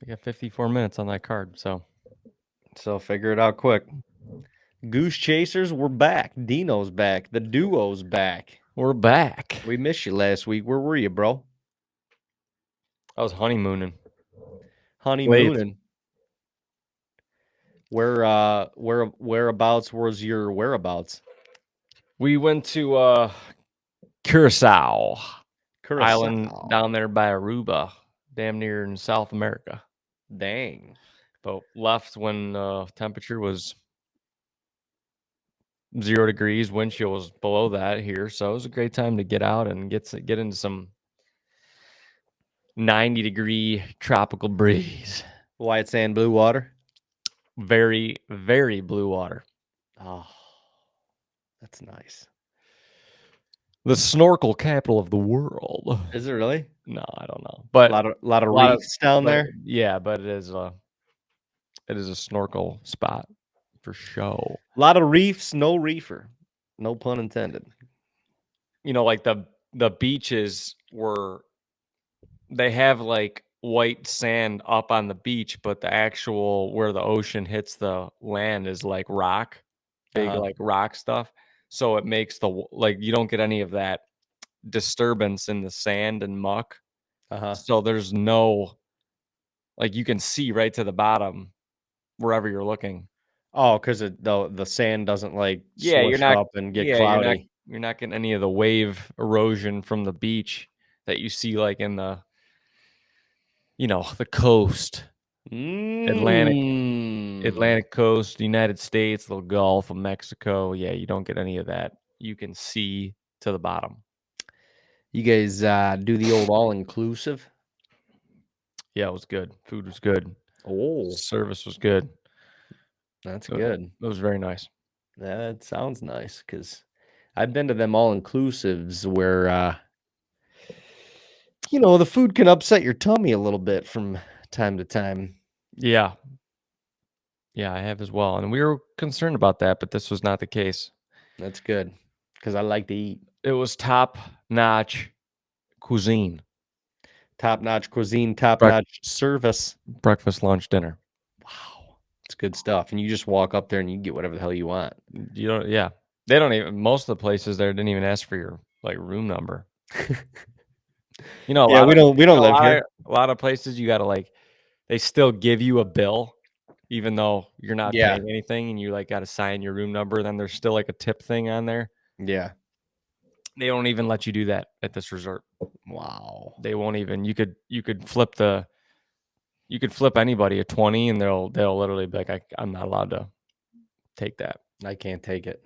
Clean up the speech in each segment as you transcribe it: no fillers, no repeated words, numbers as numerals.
I got 54 minutes on that card, so figure it out quick. Goose Chasers, we're back. Dino's back. The duo's back. we're back. We missed you last week. Where were you, bro? I was honeymooning. Honeymooning. Whereabouts was your whereabouts? We went to Curacao Island down there by Aruba, damn near in South America. Dang. But left when temperature was 0 degrees, wind chill was below that here, so it was a great time to get out and get into some 90-degree tropical breeze. White sand, blue water. Very, very blue water. Oh, that's nice. The snorkel capital of the world. Is it really? No, I don't know. But a lot of reefs down there. Yeah, but it is a snorkel spot for show. A lot of reefs, no reefer. No pun intended. You know, like the beaches they have like white sand up on the beach, but the actual where the ocean hits the land is like rock, big like rock stuff. So it makes you don't get any of that disturbance in the sand and muck. So there's no, like, you can see right to the bottom wherever you're looking. Oh, because the sand doesn't like you're slush not up and get cloudy. You're not getting any of the wave erosion from the beach that you see like in the the coast. Atlantic coast, United States, little Gulf of Mexico. Yeah, you don't get any of that. You can see to the bottom. You guys do the old all-inclusive? Yeah, it was good. Food was good. Oh. Service was good. That's good. It was very nice. That sounds nice, because I've been to them all-inclusives where, the food can upset your tummy a little bit from time to time. Yeah. Yeah, I have as well. And we were concerned about that, but this was not the case. That's good, because I like to eat. It was top-notch cuisine. Top-notch cuisine, top-notch service. Breakfast, lunch, dinner. Wow. It's good stuff. And you just walk up there and you get whatever the hell you want. You don't, yeah. They don't even, most of the places there didn't even ask for your like room number. We don't live here. A lot of places you got to like, they still give you a bill, even though you're not paying anything, and you like got to sign your room number. Then there's still like a tip thing on there. Yeah. They don't even let you do that at this resort. Wow. They won't even. You could flip anybody a 20, and they'll literally be like, I'm not allowed to take that. I can't take it.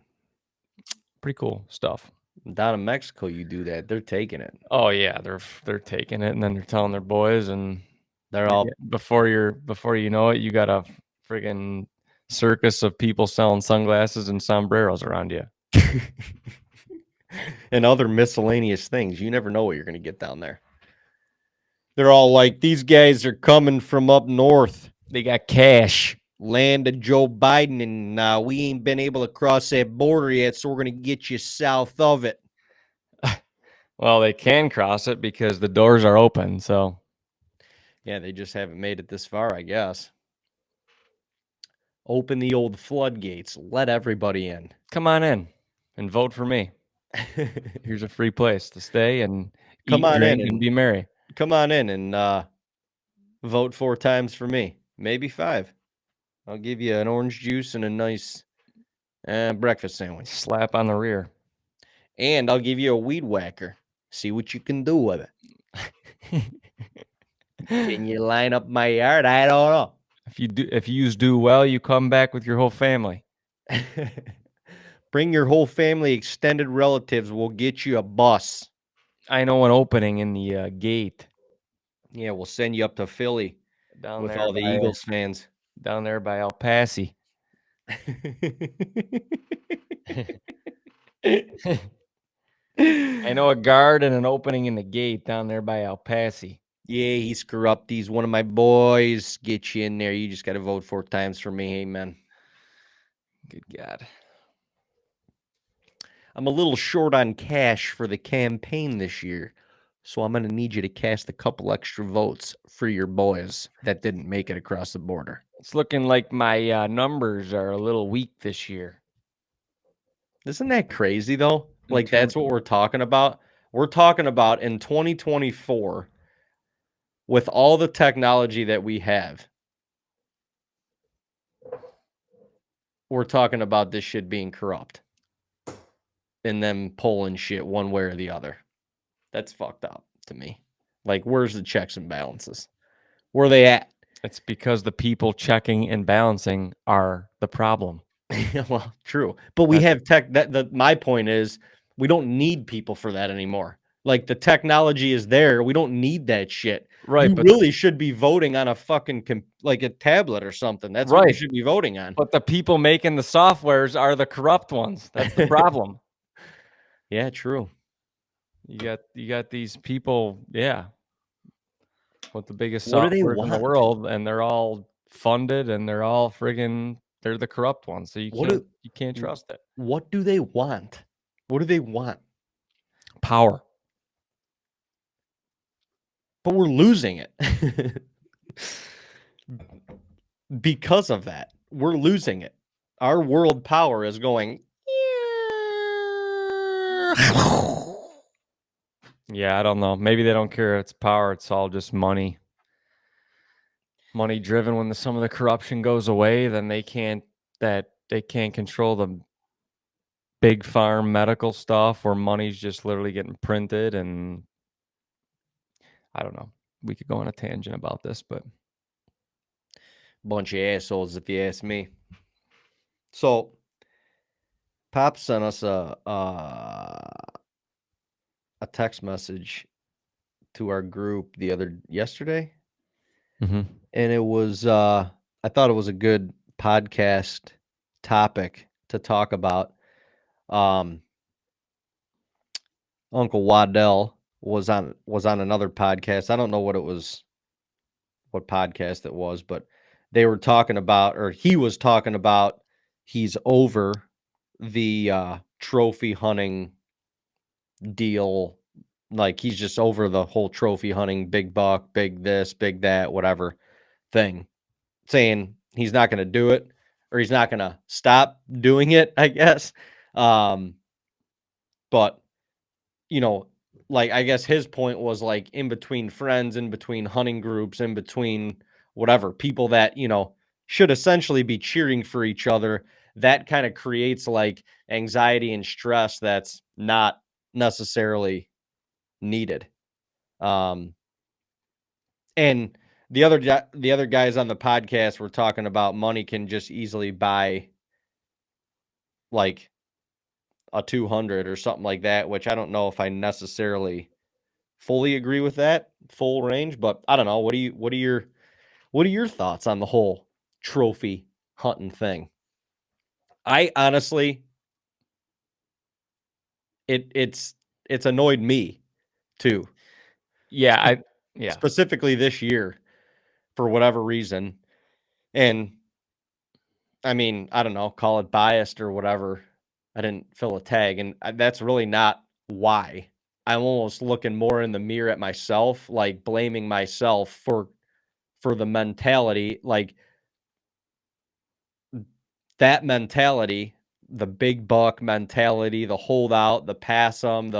Pretty cool stuff. Down in Mexico, you do that. They're taking it. Oh yeah, they're taking it, and then they're telling their boys, and they're all before you know it, you got a friggin' circus of people selling sunglasses and sombreros around you. And other miscellaneous things. You never know what you're going to get down there. They're all like, these guys are coming from up north. They got cash. Land of Joe Biden, and we ain't been able to cross that border yet, so we're going to get you south of it. Well, they can cross it because the doors are open, so. Yeah, they just haven't made it this far, I guess. Open the old floodgates. Let everybody in. Come on in and vote for me. Here's a free place to stay and come eat, on drink, in and be merry. Come on in and vote 4 times for me. Maybe 5. I'll give you an orange juice and a nice breakfast sandwich. Slap on the rear. And I'll give you a weed whacker. See what you can do with it. Can you line up my yard? I don't know. If you do well, you come back with your whole family. Bring your whole family, extended relatives. We'll get you a bus. I know an opening in the gate. Yeah, we'll send you up to Philly down with there all the Eagles fans. Down there by El Paso. I know a guard and an opening in the gate down there by El Paso. Yeah, he's corrupt. He's one of my boys. Get you in there. You just got to vote 4 times for me. Amen. Good God. I'm a little short on cash for the campaign this year. So I'm going to need you to cast a couple extra votes for your boys that didn't make it across the border. It's looking like my numbers are a little weak this year. Isn't that crazy, though? Like, Too that's what we're talking about. We're talking about in 2024, with all the technology that we have, we're talking about this shit being corrupt and them pulling shit one way or the other. That's fucked up to me. Like, where's the checks and balances? Where are they at? It's because the people checking and balancing are the problem. Well, true. But we have tech. My point is, we don't need people for that anymore. Like, the technology is there. We don't need that shit. Right, You but really should be voting on a fucking like a tablet or something. That's what you right. should be voting on. But the people making the softwares are the corrupt ones. That's the problem. Yeah, true. You got these people, yeah, with the biggest What do they softwares in the want? world, and they're all funded, and they're all they're the corrupt ones. So you can't trust it. What do they want? What do they want? Power. But we're losing it. Because of that, we're losing it. Our world power is going. Yeah, I don't know. Maybe they don't care. It's power. It's all just money. Money driven. When some of the corruption goes away, then they can't control the big farm medical stuff where money's just literally getting printed. And I don't know. We could go on a tangent about this, but Bunch of assholes, if you ask me. So, Pop sent us a text message to our group yesterday, mm-hmm. and it was I thought it was a good podcast topic to talk about. Uncle Waddell was on another podcast. I don't know what podcast it was, but they were talking about, or he was talking about, he's over the trophy hunting deal. Like, he's just over the whole trophy hunting, big buck, big this, big that, whatever thing, saying he's not going to do it, or he's not going to stop doing it, I guess. But, like, I guess his point was, like, in between friends, in between hunting groups, in between whatever, people that, should essentially be cheering for each other, that kind of creates, like, anxiety and stress that's not necessarily needed. And the other guys on the podcast were talking about money can just easily buy, like, a 200 or something like that, which I don't know if I necessarily fully agree with that full range, but I don't know. What are your thoughts on the whole trophy hunting thing? I honestly, it's annoyed me too. Yeah, Specifically this year, for whatever reason. And I mean, I don't know, call it biased or whatever. I didn't fill a tag, and that's really not why. I'm almost looking more in the mirror at myself, like blaming myself for the mentality, like that mentality, the big buck mentality, the holdout, the pass 'em,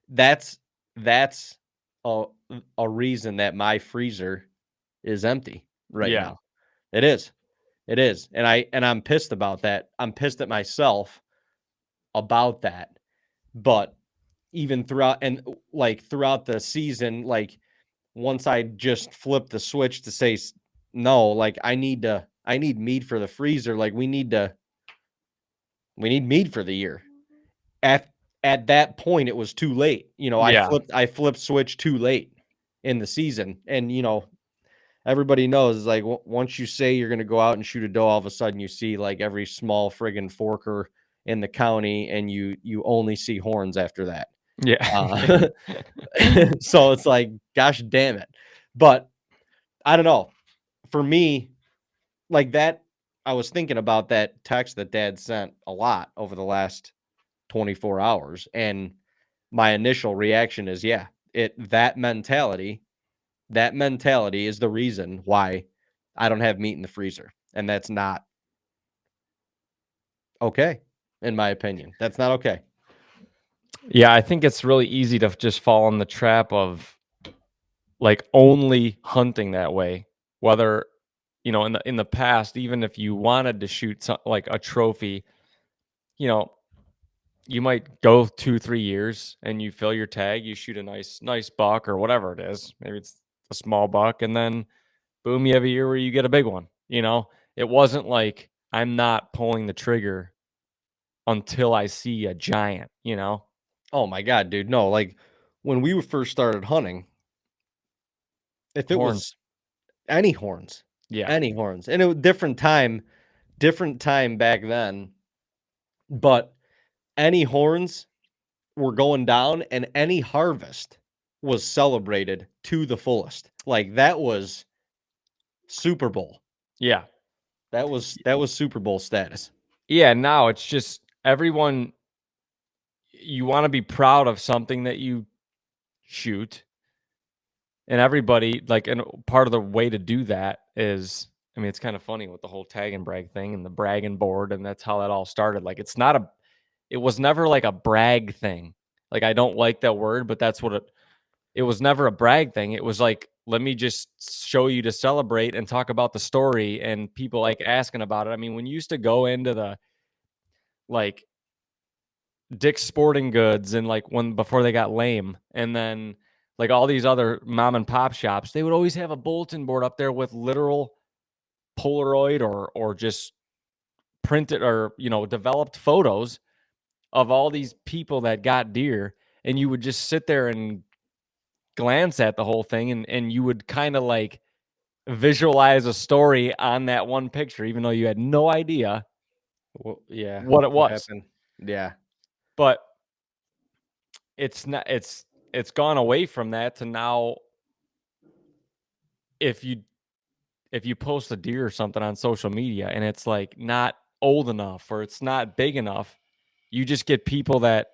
that's a reason that my freezer is empty right yeah. now. It is. It is. And I'm pissed about that. I'm pissed at myself about that. But even throughout the season, like, once I just flip the switch to say no, like, I need meat for the freezer. Like, we need meat for the year. At that point, it was too late. Yeah. I flipped switch too late in the season. And, everybody knows, like, once you say you're going to go out and shoot a doe, all of a sudden you see, like, every small friggin' forker in the county, and you only see horns after that. Yeah. So it's like, gosh damn it. But I don't know. For me, like, that, I was thinking about that text that Dad sent a lot over the last 24 hours. And my initial reaction is, yeah, that mentality is the reason why I don't have meat in the freezer. And that's not okay, in my opinion. That's not okay. Yeah, I think it's really easy to just fall in the trap of like only hunting that way. Whether, in the past, even if you wanted to shoot like a trophy, you know, you might go 2-3 years and you fill your tag, you shoot a nice buck or whatever it is. Maybe it's a small buck, and then boom, you have a year where you get a big one. It wasn't like I'm not pulling the trigger until I see a giant. Oh my God, dude. No, like when we first started hunting, if it Horns. was any horns, Yeah. and it was different time back then, but any horns were going down and any harvest was celebrated to the fullest. Like that was Super Bowl. Yeah. That was Super Bowl status. Yeah, now it's just everyone, you want to be proud of something that you shoot, and everybody, like, and part of the way to do that is, I mean, it's kind of funny with the whole tag and brag thing and the bragging board, and that's how that all started. Like, it was never like a brag thing. Like, I don't like that word, but that's what it was never a brag thing. It was like, let me just show you to celebrate and talk about the story, and people like asking about it. I mean, when you used to go into the like Dick's Sporting Goods and like when before they got lame, and then like all these other mom and pop shops, they would always have a bulletin board up there with literal Polaroid or just printed or developed photos of all these people that got deer, and you would just sit there and glance at the whole thing, and you would kind of like visualize a story on that one picture, even though you had no idea Well, yeah, what it what was. happened? Yeah. But it's not it's gone away from that to now. If you post a deer or something on social media and it's like not old enough or it's not big enough, you just get people that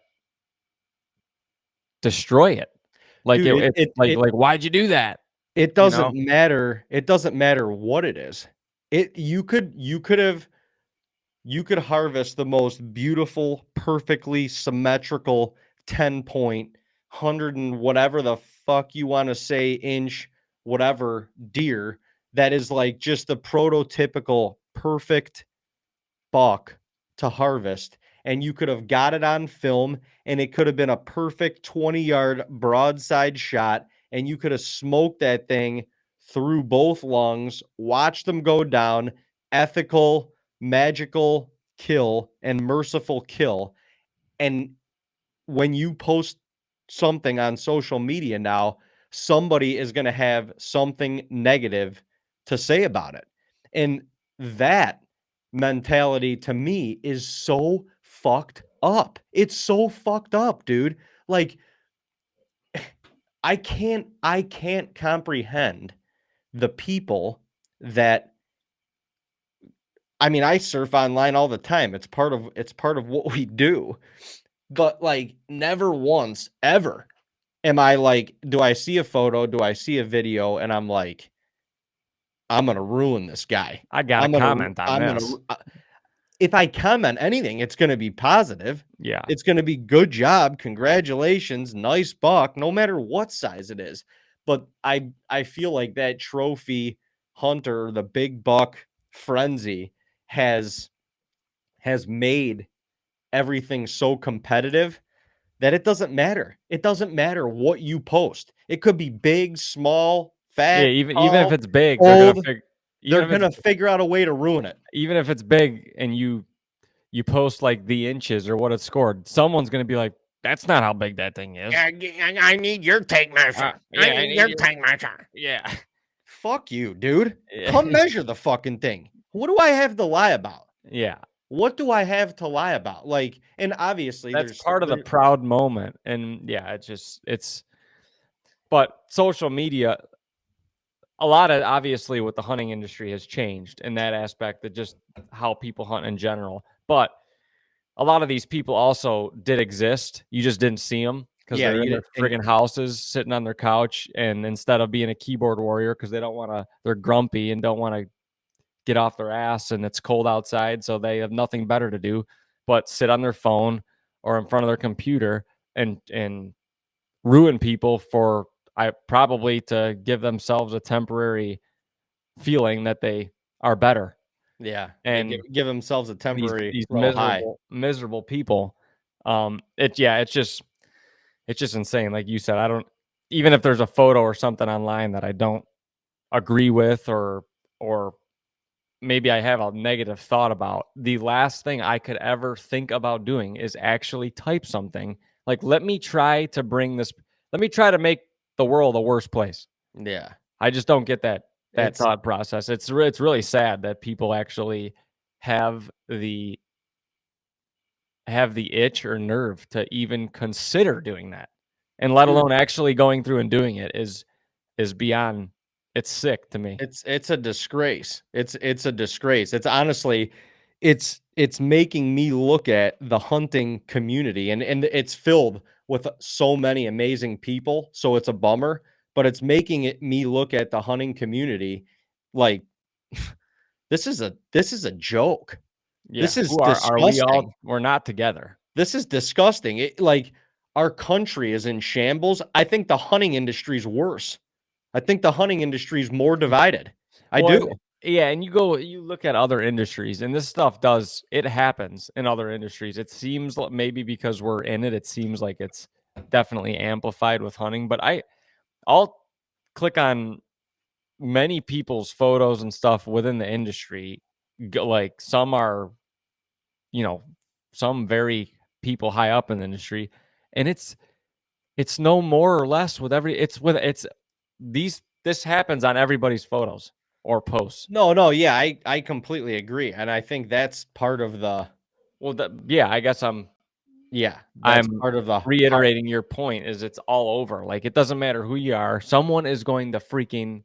destroy it. Like Dude, it's like why'd you do that? it You doesn't know? matter. It doesn't matter what it is. You could harvest the most beautiful, perfectly symmetrical 10 point, 100 and whatever the fuck you want to say, inch, whatever deer that is like just the prototypical perfect buck to harvest. And you could have got it on film and it could have been a perfect 20-yard broadside shot. And you could have smoked that thing through both lungs, watched them go down, ethical, magical kill, and merciful kill. And when you post something on social media now, somebody is going to have something negative to say about it. And that mentality to me is so fucked up. It's so fucked up, dude. Like I can't comprehend the people that I mean, I surf online all the time. It's part of what we do. But like never once ever am I like, do I see a photo, do I see a video and I'm like, I'm going to ruin this guy. I got to I'm going to comment on I'm going this. to if I comment anything, it's going to be positive. Yeah. It's going to be good job, congratulations, nice buck, no matter what size it is. But I feel like that trophy hunter, the big buck frenzy has made everything so competitive that it doesn't matter. It doesn't matter what you post. It could be big, small, Yeah, fat, even if tall, it's big, old. They're even if going it's to figure out a way to ruin it. even if it's big and you post like the inches or what it scored, someone's going to be like, that's not how big that thing is. I need your tape measure. Yeah, I I need need your your tape measure. yeah. Fuck you, dude. Yeah. Come measure the fucking thing. What do I have to lie about? Yeah. What do I have to lie about? Like, and obviously That's part of the proud moment. And yeah, but social media, a lot of obviously with the hunting industry has changed in that aspect, that just how people hunt in general. But a lot of these people also did exist. You just didn't see them because Yeah, they're in you their friggin' houses sitting on their couch, and instead of being a keyboard warrior because they're grumpy and don't want to get off their ass and it's cold outside, so they have nothing better to do but sit on their phone or in front of their computer and ruin people for probably to give themselves a temporary feeling that they are better. yeah, they And give themselves a temporary these little high. miserable people, it's just insane. Like you said, I don't, even if there's a photo or something online that I don't agree with, or maybe I have a negative thought about, the last thing I could ever think about doing is actually type something. Like, let me try to make the world a worse place. Yeah. I just don't get that It's thought process. It's really sad that people actually have the itch or nerve to even consider doing that, and let dude, alone actually going through and doing it is beyond. It's sick to me. it's a disgrace. It's a disgrace. It's honestly it's making me look at the hunting community, and it's filled with so many amazing people, so it's a bummer, but it's making it me look at the hunting community like this is a joke. Yeah, This is who are we disgusting. all? We're not together. This is disgusting. Like our country is in shambles. I think the hunting industry is worse. I think the hunting industry is more divided. I Well, do. yeah, and you look at other industries, and this stuff it happens in other industries. It seems like maybe because we're in it, it seems like it's definitely amplified with hunting. But I'll click on many people's photos and stuff within the industry. Like some are, you know, some very people high up in the industry, and it's no more or less with this happens on everybody's photos or posts. No, yeah, I completely agree, and I think that's part of the Well, yeah, I guess yeah, that's I'm part of the part reiterating your point is it's all over. Like, it doesn't matter who you are. Someone is going to freaking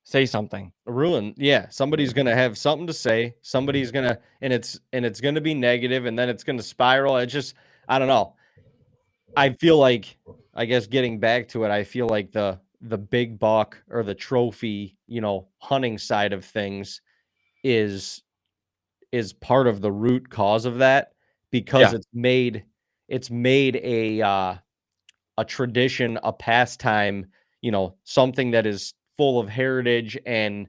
say something. ruin. Yeah, somebody's gonna have something to say. Somebody's gonna and it's gonna be negative, and then it's gonna spiral. It's just I don't know. I feel like I guess getting back to it, I feel like the big buck or the trophy, hunting side of things is part of the root cause of that because Yeah. it's made a tradition, a pastime, something that is full of heritage and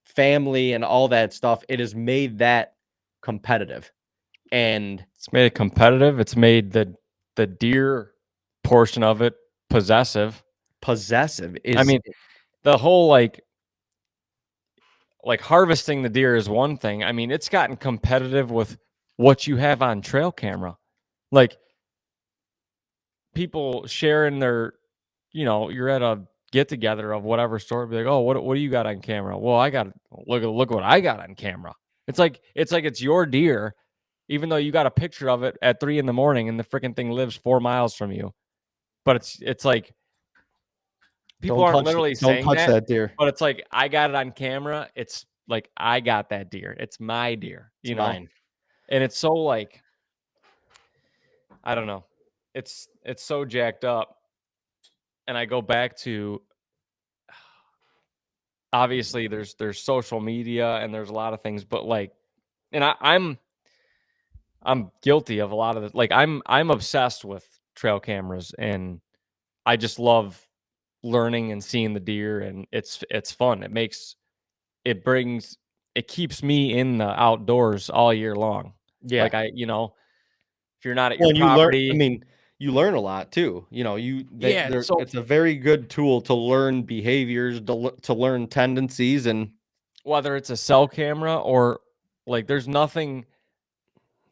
family and all that stuff. It has made that competitive and It's made it competitive. It's made the deer portion of it possessive. possessive I is mean, the whole like harvesting the deer is one thing. I mean, it's gotten competitive with what you have on trail camera. Like, people sharing you're at a get together of whatever store, be like, "Oh, what do you got on camera?" Well, I got look what I got on camera. It's your deer, even though you got a picture of it at 3 in the morning and the freaking thing lives 4 miles from you. But it's like people don't aren't touch literally don't saying touch that, that deer. but it's like, I got it on camera. It's like, I got that deer. It's my deer, It's mine. And it's so like, I don't know. It's so jacked up. And I go back to, obviously there's social media and there's a lot of things, but like, and I'm guilty of a lot of it. Like, I'm obsessed with trail cameras, and I just love learning and seeing the deer, and it's fun. It brings it keeps me in the outdoors all year long. Yeah. Like, if you're not at Well, your and I property, mean, you learn a lot too. yeah, It's a very good tool to learn behaviors, to learn tendencies, and whether it's a cell camera or, like, there's nothing,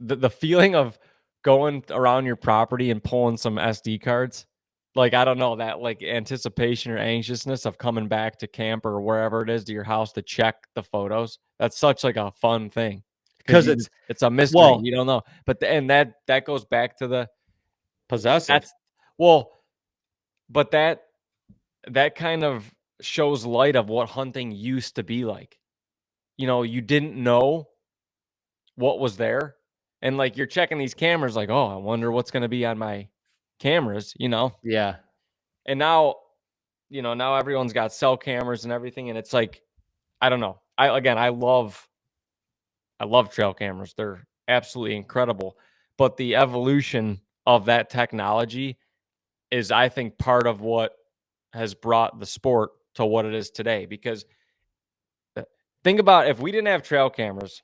the feeling of going around your property and pulling some SD cards, like, I don't know, that, like, anticipation or anxiousness of coming back to camp or wherever it is to your house to check the photos. That's such, like, a fun thing because because it's it's a mystery. well You don't know. But and that goes back to possessive. that's well, but that kind of shows light of what hunting used to be like. You didn't know what was there. And, like, you're checking these cameras like, "Oh, I wonder what's gonna be on my cameras, you know? Yeah. And now, now everyone's got cell cameras and everything. And it's like, I don't know. I love trail cameras. They're absolutely incredible. But the evolution of that technology is, I think, part of what has brought the sport to what it is today. Because think about, if we didn't have trail cameras,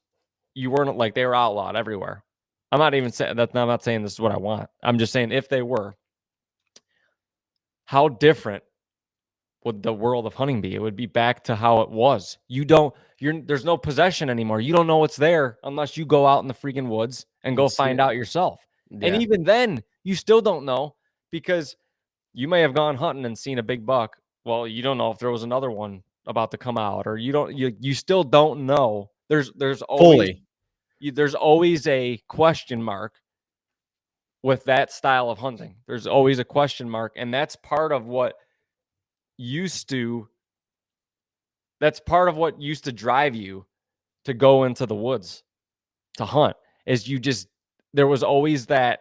you weren't like, they were outlawed everywhere. I'm not even saying that. I'm not saying this is what I want. I'm just saying, if they were, how different would the world of hunting be? It would be back to how it was. There's no possession anymore. You don't know what's there unless you go out in the freaking woods and go find out yourself. And Yeah. even then, you still don't know, because you may have gone hunting and seen a big buck. Well, you don't know if there was another one about to come out, or you still don't know. There's always Fully. there's always a question mark with that style of hunting. There's always a question mark, and that's part of what used to drive you to go into the woods to hunt. Is there was always that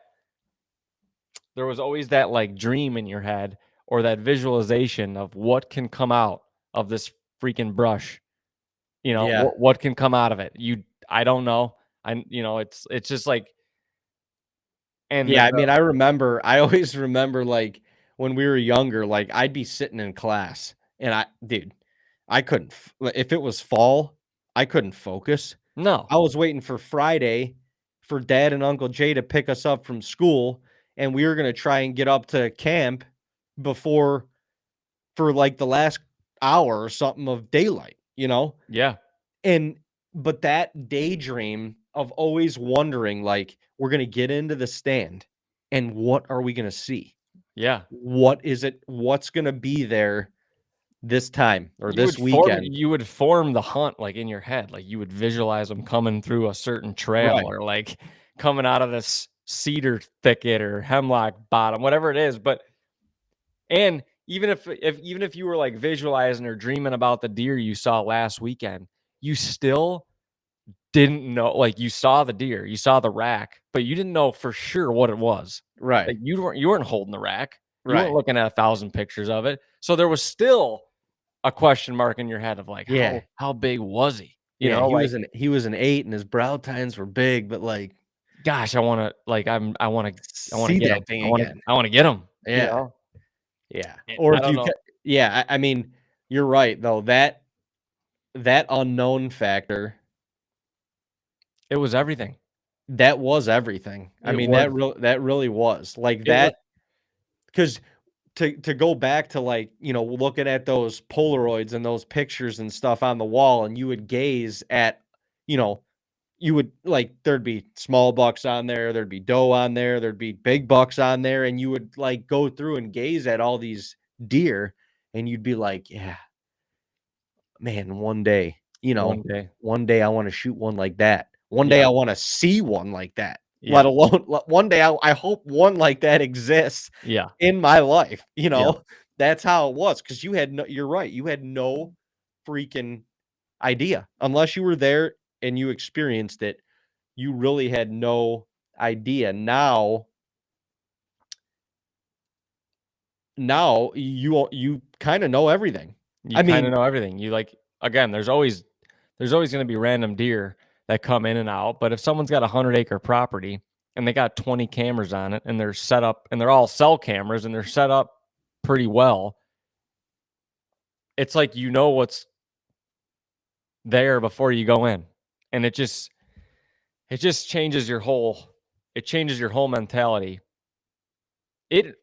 like dream in your head, or that visualization of what can come out of this freaking brush. Yeah. What can come out of it. I don't know. It's just like, and Yeah, I mean, I always remember, like, when we were younger, like, I'd be sitting in class and I couldn't if it was fall, I couldn't focus. no. I was waiting for Friday for Dad and Uncle Jay to pick us up from school, and we were gonna try and get up to camp before for, like, the last hour or something of daylight, you know? Yeah. And but that daydream of always wondering, like, we're gonna get into the stand, and what are we gonna see? Yeah. What is it? What's gonna be there this time or this weekend? You would form the hunt, like, in your head. Like, you would visualize them coming through a certain trail, Right. or like coming out of this cedar thicket or hemlock bottom, whatever it is. But and even if you were like visualizing or dreaming about the deer you saw last weekend, you still didn't know. Like, you saw the deer, you saw the rack, but you didn't know for sure what it was. Right. Like, you weren't holding the rack. You weren't Right. looking at 1,000 pictures of it. So there was still a question mark in your head of like, Yeah. how big was he? Yeah, Like, he was an 8 and his brow tines were big, but, like, gosh, I want to like I want to see get him. that thing again. I want to get him. Yeah. Yeah. And Or I if don't you know. yeah, I mean, you're right, though, that unknown factor, It was everything. that was everything. I It mean, was. that really was. Like, It was. that 'cause to go back to, like, looking at those Polaroids and those pictures and stuff on the wall, and you would gaze at, you know, you would like, there'd be small bucks on there, there'd be doe on there, there'd be big bucks on there, and you would, like, go through and gaze at all these deer, and you'd be like, "Yeah, man, One day. one day I wanna shoot one like that. One day Yeah. I wanna see one like that, let Yeah. alone one day I hope one like that exists Yeah. in my life," Yeah. That's how it was, because you're right, you had no freaking idea. Unless you were there and you experienced it, you really had no idea. Now you kinda know everything. You I kind of mean, know everything. You like, again, there's always going to be random deer that come in and out, but if someone's got a 100-acre property and they got 20 cameras on it, and they're set up, and they're all cell cameras, and they're set up pretty well, it's like, what's there before you go in. And it just changes your whole mentality.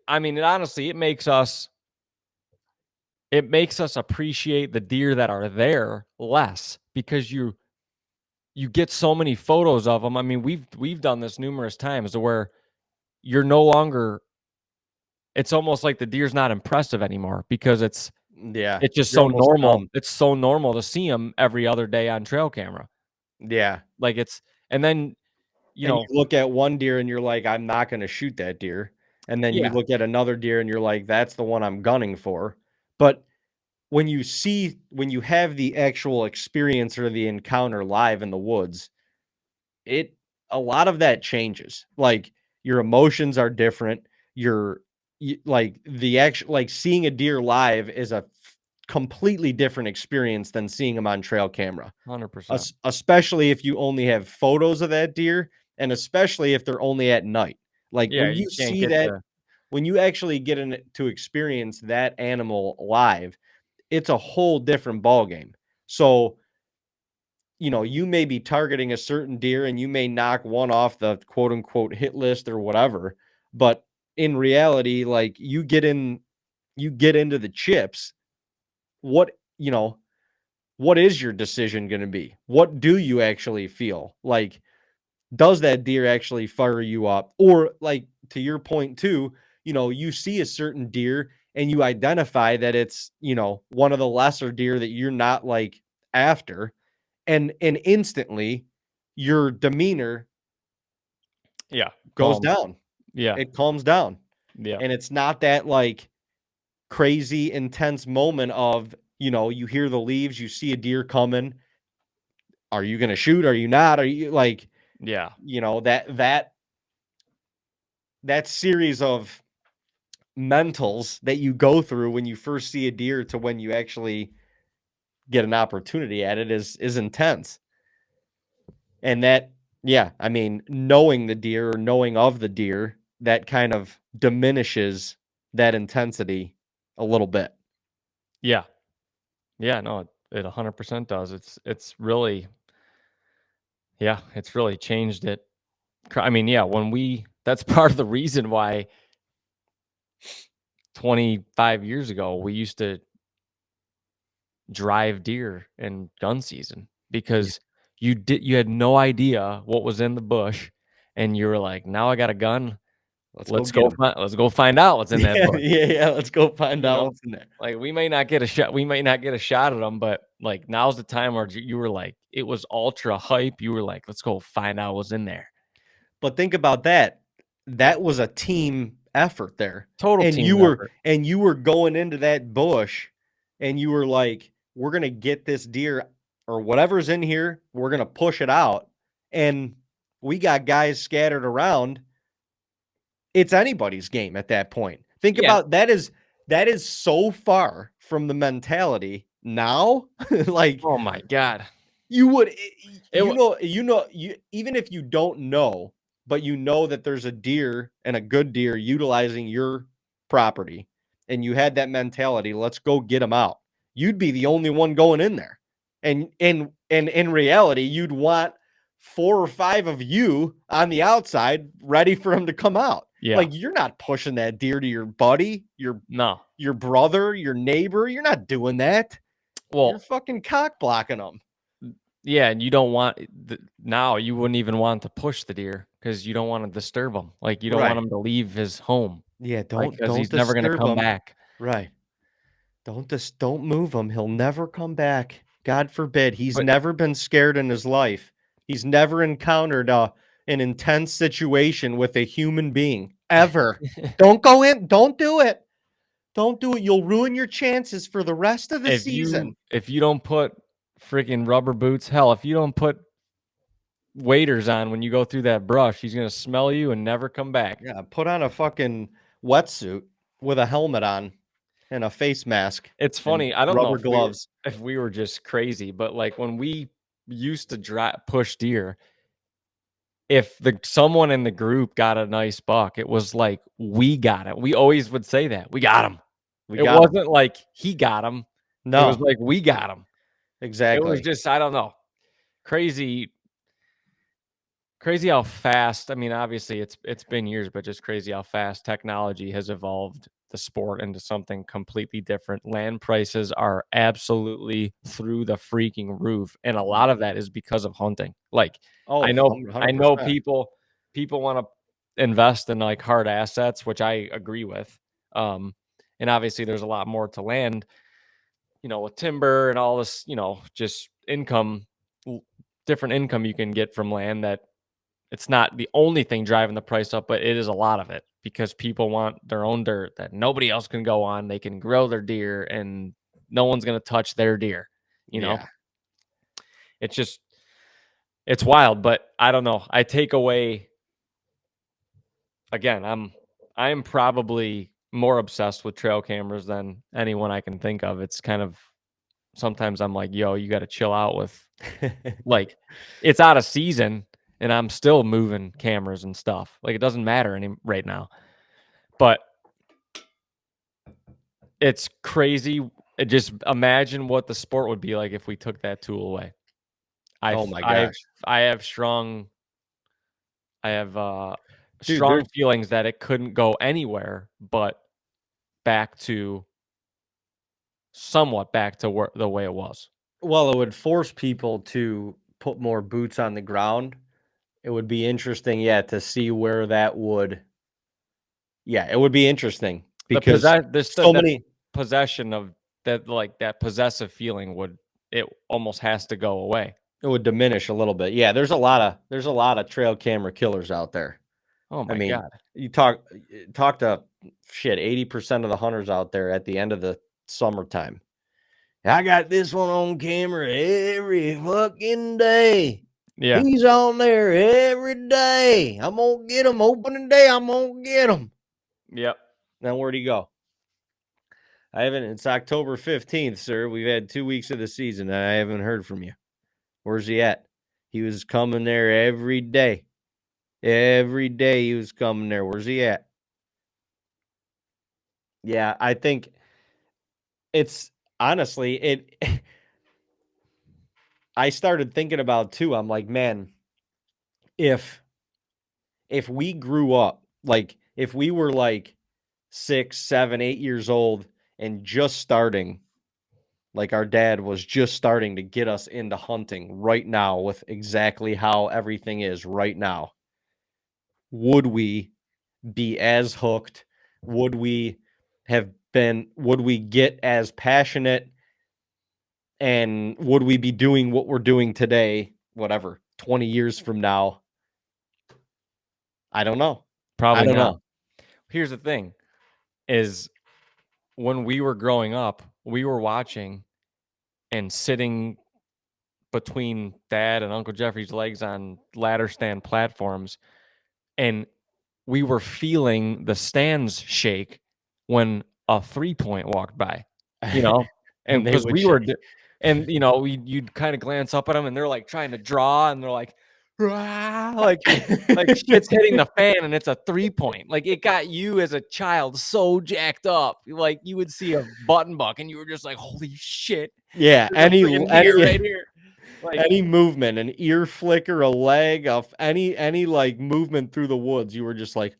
I mean, it honestly, it makes us appreciate the deer that are there less, because you get so many photos of them. I mean, we've done this numerous times, to where you're no longer it's almost like the deer's not impressive anymore, because yeah, it's just you're so almost normal. numb. It's so normal to see them every other day on trail camera. Yeah, Like, and then, and you look at one deer and you're like, "I'm not gonna shoot that deer." And then you yeah, look at another deer and you're like, "That's the one I'm gunning for." But when you have the actual experience or the encounter live in the woods, it a lot of that changes. Like, your emotions are different, your like the actual, like seeing a deer live is a completely different experience than seeing them on trail camera. 100%. Especially if you only have photos of that deer, and especially if they're only at night. Like Yeah, when you you can't see get that, the when you actually get in to experience that animal live, it's a whole different ball game. So, you know, you may be targeting a certain deer and you may knock one off the quote unquote hit list or whatever, but in reality, like you get into the chips, what, you know, what is your decision going to be? What do you actually feel? Like, does that deer actually fire you up? Or like to your point too, you know, you see a certain deer and you identify that it's, you know, one of the lesser deer that you're not like after, and instantly your demeanor yeah, goes calm. down. Yeah, It calms down. yeah, And it's not that like crazy intense moment of, you know, you hear the leaves, you see a deer coming. Are you going to shoot? Are you not? Are you like, yeah, you know, that series of mentals that you go through when you first see a deer to when you actually get an opportunity at it is intense. And that, yeah, I mean, knowing the deer or knowing of the deer, that kind of diminishes that intensity a little bit. yeah, yeah. No, it 100% does. It's really, yeah, it's really changed it. I mean, yeah, when we that's part of the reason why 25 years ago we used to drive deer in gun season Yeah. because you had no idea what was in the bush, and you were like, now I got a gun. Let's go get them. Let's go find out what's in that Yeah, bush. yeah, yeah. Let's go find You out know, what's in there. like we may not get a shot. We may not get a shot at them, but like now's the time where you were like, it was ultra hype. You were like, let's go find out what's in there. But think about that. That was a team effort there. Total And team effort. you were going into that bush and you were like, we're going to get this deer or whatever's in here, we're going to push it out. And we got guys scattered around. It's anybody's game at that point. Think Yeah. about that is so far from the mentality now. Like Oh my god. you would, It wa you even if you don't know, but you know that there's a deer and a good deer utilizing your property, and you had that mentality, let's go get them out. You'd be the only one going in there, and in reality, you'd want 4 or 5 of you on the outside, ready for him to come out. Yeah. Like you're not pushing that deer to your buddy, No. your brother, your neighbor. You're not doing that. You're Well, fucking cock blocking them. yeah, and you don't want now you wouldn't even want to push the deer because you don't want to disturb him. Like you don't want Right. him to leave his home, Yeah, like because don't he's never gonna disturb come him. back. Right. Don't move him. He'll never come back. God forbid. He's But never been scared in his life. He's never encountered an intense situation with a human being ever. Don't go in. Don't do it. Don't do it. You'll ruin your chances for the rest of the season. if you don't put freaking rubber boots, hell, if you don't put waders on when you go through that brush, he's gonna smell you and never come back. Yeah, put on a fucking wetsuit with a helmet on and a face mask It's and funny. I don't know rubber gloves. if we were just crazy, but like when we used to push deer, if someone in the group got a nice buck, it was like we got it. We always would say that we got him. We It got him. wasn't like he got him. It was No, like we got him. It was exactly. just I don't know, crazy, crazy how fast. I mean, obviously it's been years, but just crazy how fast technology has evolved the sport into something completely different. Land prices are absolutely through the freaking roof, and a lot of that is because of hunting. Like Oh, I know 100%. people want to invest in like hard assets, which I agree with. And obviously there's a lot more to land, you know, with timber and all this, you know, just income, different income you can get from land that it's not the only thing driving the price up, but it is a lot of it because people want their own dirt that nobody else can go on. They can grow their deer and no one's going to touch their deer. You know, Yeah. it's just, it's wild, but I don't know. I take away again, I'm probably more obsessed with trail cameras than anyone I can think of. It's kind of sometimes I'm like, yo, you got to chill out with like it's out of season and I'm still moving cameras and stuff. Like it doesn't matter right now. But it's crazy. Just imagine what the sport would be like if we took that tool away. Oh my gosh. I have strong Dude, strong feelings that it couldn't go anywhere but back to somewhat back to where the way it was. Well, it would force people to put more boots on the ground. It would be interesting, to see where that would. Yeah, it would be interesting because That possession of that, like that possessive feeling it almost has to go away. It would diminish a little bit. Yeah, there's a lot of trail camera killers out there. Oh my God. You talk to 80% of the hunters out there at the end of the summertime. I got this one on camera every fucking day. Yeah. He's on there every day. I'm gonna get him opening day. I'm gonna get him. Yep. Now where'd he go? It's October 15th, sir. We've had 2 weeks of the season and I haven't heard from you. Where's he at? He was coming there every day. Every day he was coming there. Where's he at? Yeah, I think it's honestly I started thinking about too. I'm like, man, if we grew up, like if we were like 6, 7, 8 years old and just starting, like our dad was just starting to get us into hunting right now with exactly how everything is right now, would we be as hooked? Would we get as passionate? And would we be doing what we're doing today, whatever, 20 years from now? I don't know. Probably I don't not. know. Here's the thing is when we were growing up, we were watching and sitting between Dad and Uncle Jeffrey's legs on ladder stand platforms, and we were feeling the stands shake when a 3-point walked by, and And they because would we were, and you'd kind of glance up at them, and they're like trying to draw, and they're like, "Rah," like shit's hitting the fan, and it's a 3-point. Like it got you as a child so jacked up, like you would see a button buck, and you were just like, "Holy shit!" Yeah, There's a freaking deer right here. Like any movement, an ear flicker, a leg, of any like movement through the woods, you were just like,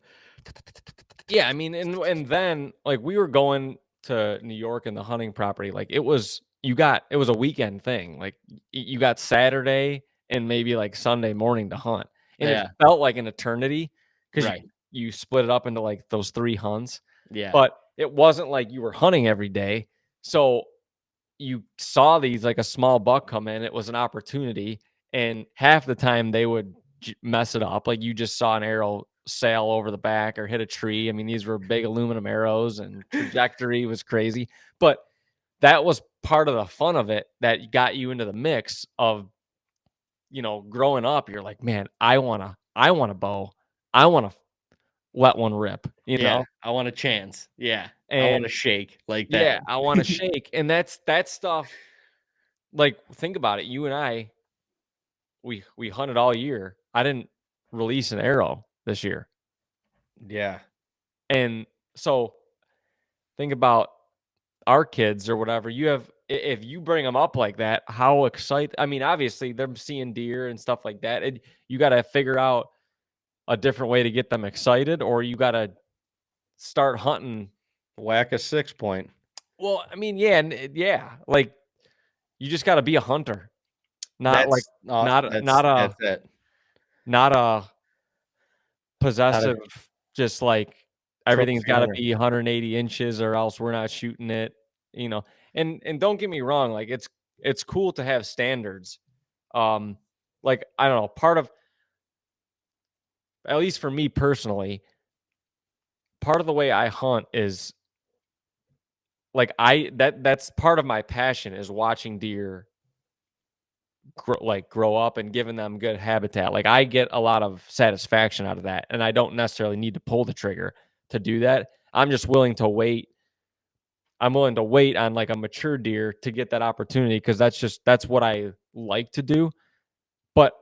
yeah, I mean, and then like we were going to New York and the hunting property, like it was a weekend thing. Like you got Saturday and maybe like Sunday morning to hunt. And it yeah, felt like an eternity because right, you split it up into like those 3 hunts. yeah, But it wasn't like you were hunting every day. So you saw these like a small buck come in, it was an opportunity, and half the time they would mess it up. Like you just saw an arrow sail over the back or hit a tree. I mean, these were big aluminum arrows and trajectory was crazy, but that was part of the fun of it that got you into the mix of, growing up. You're like, man, I want a bow. I want to let one rip, yeah. I want a chance. Yeah, I want and to shake like that. yeah, I want to shake. And that stuff. Like, think about it. You and I, we hunted all year. I didn't release an arrow this year. Yeah, And so think about our kids or whatever. If you bring them up like that, how excited, I mean, obviously they're seeing deer and stuff like that. You got to figure out a different way to get them excited, or you got to start hunting. whack a 6-point. Well, I mean, yeah, like you just got to be a hunter, not like, not That's it. not a possessive, just like everything's Trophy got to hunter. be 180 inches or else we're not shooting it, and don't get me wrong, like it's cool to have standards. Like I don't know, part of, at least for me personally, part of the way I hunt is like that's part of my passion is watching deer grow up and giving them good habitat. Like I get a lot of satisfaction out of that, and I don't necessarily need to pull the trigger to do that. I'm just willing to wait. I'm willing to wait on like a mature deer to get that opportunity because that's what I like to do. But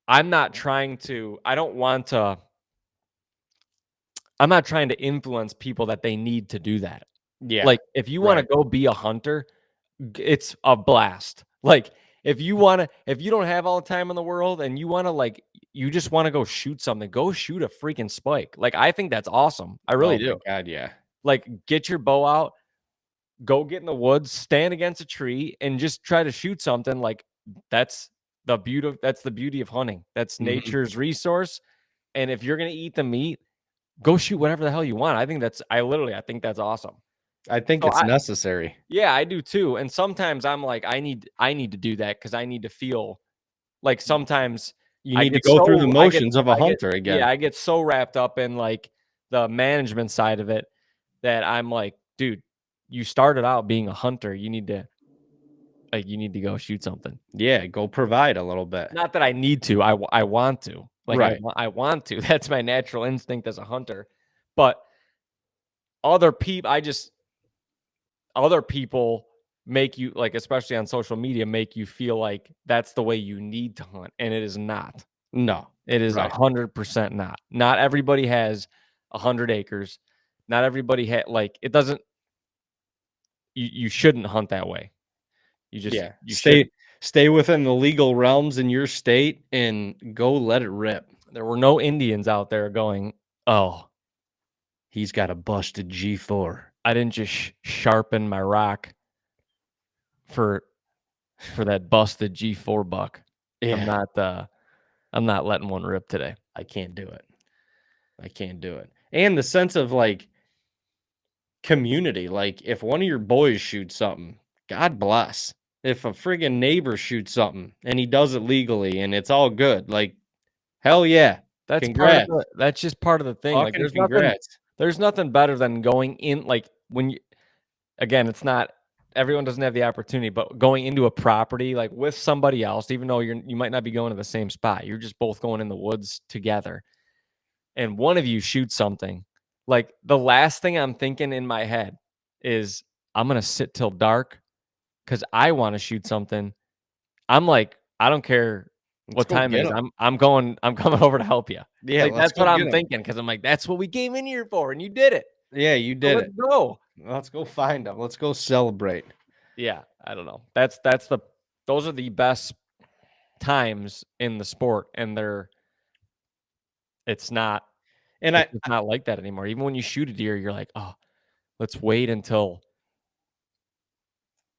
I'm not trying to. I'm not trying to influence people that they need to do that. Yeah. Like if you want to go be a hunter, it's a blast. Like if you don't have all the time in the world and you want to you just want to go shoot something, go shoot a freaking spike. Like I think that's awesome. I really Oh my do. God, yeah. Like get your bow out, go get in the woods, stand against a tree and just try to shoot something. Like that's the beauty of hunting. That's Mhm. nature's resource. And if you're going to eat the meat, go shoot whatever the hell you want. I think that's awesome. I think So it's necessary. Yeah, I do too. And sometimes I'm like, I need to do that because I need to feel like sometimes You need to go through the motions of a I get hunter again. I get so wrapped up in like the management side of it that I'm like, dude, you started out being a hunter. You need to go shoot something. Yeah, go provide a little bit. Not that I need to. I want to. Like Right. I want to. That's my natural instinct as a hunter. But other people make you like, especially on social media, make you feel like that's the way you need to hunt, and it is not. No. It is Right. 100% not. Not everybody has 100 acres. Not everybody it doesn't. You shouldn't hunt that way. You should. Stay within the legal realms in your state and go let it rip. There were no Indians out there going, oh, He's got a busted G4. I didn't just sharpen my rock for that busted G4 buck. Yeah. I'm not letting one rip today. I can't do it. I can't do it. And the sense of like community, like if one of your boys shoots something, God bless. If a friggin' neighbor shoots something and he does it legally and it's all good, like hell yeah. Congrats. That's just part of the thing. Like Fucking congrats. there's nothing better than going in like when you again, it's not everyone doesn't have the opportunity, but going into a property like with somebody else, even though you might not be going to the same spot, you're just both going in the woods together. And one of you shoots something. Like the last thing I'm thinking in my head is I'm gonna sit till dark because I want to shoot something. I'm like, I don't care what Go time it get is. 'em. I'm coming over to help you. Yeah, Like let's that's what go get I'm 'em. thinking because I'm like, that's what we came in here for, and you did it. Yeah, you So did let's it. go. Let's go find them. Let's go celebrate. Yeah, I don't know. Those are the best times in the sport, and it's not And it's just not like that anymore. Even when you shoot a deer, you're like, oh, let's wait until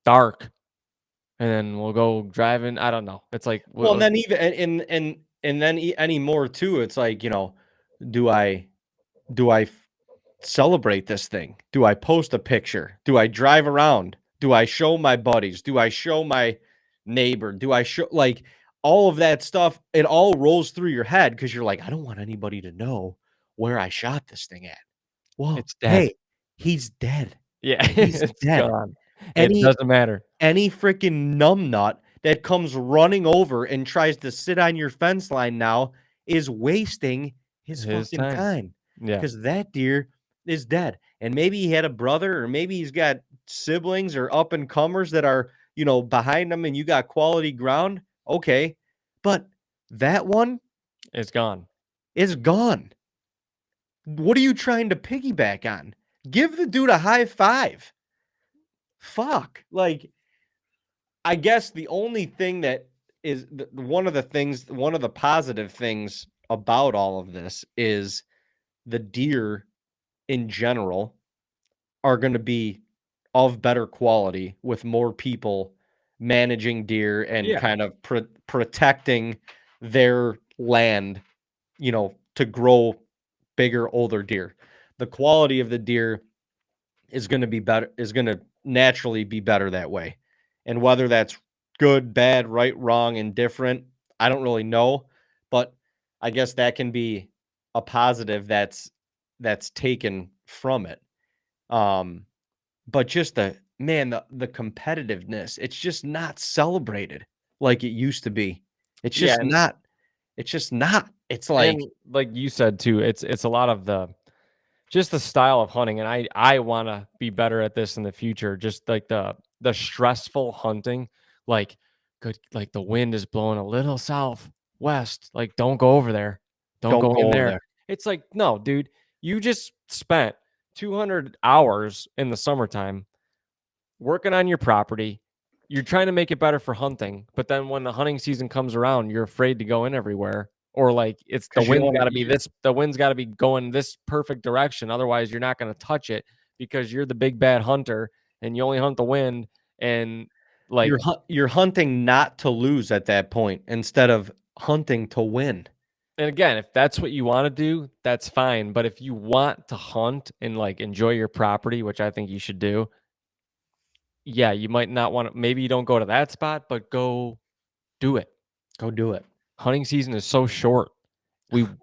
dark, and then we'll go driving. I don't know. It's like, well, and then even and then anymore too, it's like, do I celebrate this thing? Do I post a picture? Do I drive around? Do I show my buddies? Do I show my neighbor? Do I show like all of that stuff? It all rolls through your head because you're like, I don't want anybody to know where I shot this thing at. Well, it's dead. hey, he's dead. Yeah, He's it's dead. gone. It Any doesn't matter. any freaking numbnut that comes running over and tries to sit on your fence line now is wasting his fucking time. Yeah, Because that deer is dead. And maybe he had a brother, or maybe he's got siblings or up and comers that are, behind him and you got quality ground. Okay. But that one it's gone. is gone. What are you trying to piggyback on? Give the dude a high five. Fuck. Like, I guess the only thing that is one of the positive things about all of this is the deer in general are going to be of better quality with more people managing deer and Yeah. kind of protecting their land, to grow bigger, older deer. The quality of the deer is going to be better, is going to naturally be better that way. And whether that's good, bad, right, wrong, indifferent, I don't really know, but I guess that can be a positive that's taken from it. But just the competitiveness, it's just not celebrated like it used to be. It's Yeah, just not. It's just not. It's like, and like you said too, it's a lot of just the style of hunting, and I want to be better at this in the future. Just like the stressful hunting, like like the wind is blowing a little southwest, like don't go over there, don't Don't go in go over there. there. It's like, no, dude, you just spent 200 hours in the summertime working on your property. You're trying to make it better for hunting, but then when the hunting season comes around, you're afraid to go in everywhere. Or like it's the 'Cause you don't wind's wanna got to be this, the wind's got to be going this perfect direction. Otherwise, you're not going to touch it because you're the big bad hunter and you only hunt the wind. And like, you're hunting not to lose at that point instead of hunting to win. and again, if that's what you want to do, that's fine. But if you want to hunt and like enjoy your property, which I think you should do, yeah, you might not want to, maybe you don't go to that spot, but go do it. Go do it. Hunting season is so short.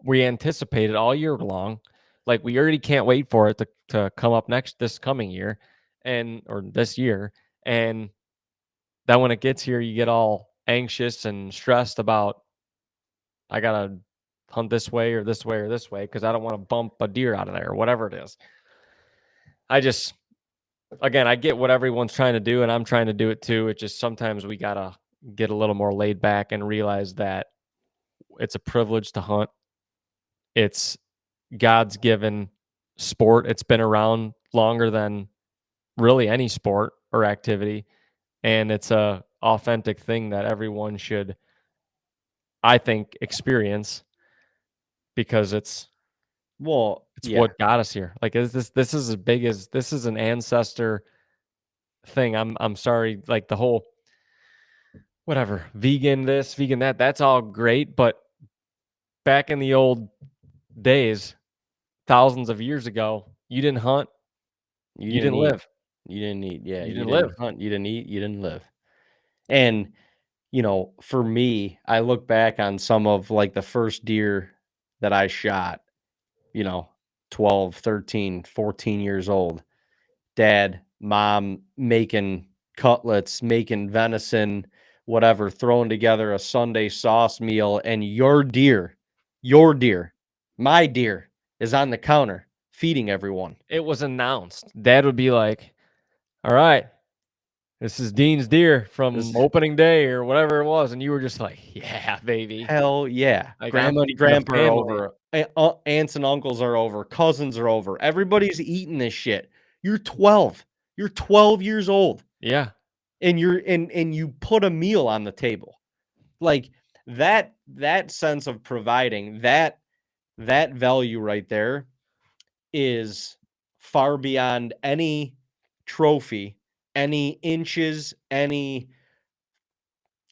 We anticipate it all year long. Like we already can't wait for it to come up this coming year and or this year. And then when it gets here, you get all anxious and stressed about I gotta hunt this way or this way or this way because I don't want to bump a deer out of there or whatever it is. I just again I get what everyone's trying to do and I'm trying to do it too. It just sometimes we gotta get a little more laid back and realize that it's a privilege to hunt. It's God's given sport. It's been around longer than really any sport or activity. And it's a authentic thing that everyone should, I think, experience because it's Well, yeah. what got us here. Like is this is as big as this is an ancestor thing. I'm sorry, like the whole whatever, vegan this, vegan that, that's all great. But back in the old days, thousands of years ago, you didn't hunt, you didn't eat. live. You didn't eat. Yeah, You you didn't didn't live. hunt, you didn't eat, you didn't live. And, for me, I look back on some of, like, the first deer that I shot, you know, 12, 13, 14 years old. Dad, mom making cutlets, making venison, whatever, throwing together a Sunday sauce meal, and your deer, my deer is on the counter feeding everyone. It was announced. Dad would be like, "All right, this is Dean's deer from This opening day or whatever it was," and you were just like, "Yeah, baby." hell yeah. Like I'm Grandma and feeding the grandpa are family. over, aunts and uncles are over, cousins are over. Everybody's eating this shit. You're 12. You're 12 years old Yeah, and you put a meal on the table. Like that sense of providing, that value right there is far beyond any trophy, any inches, any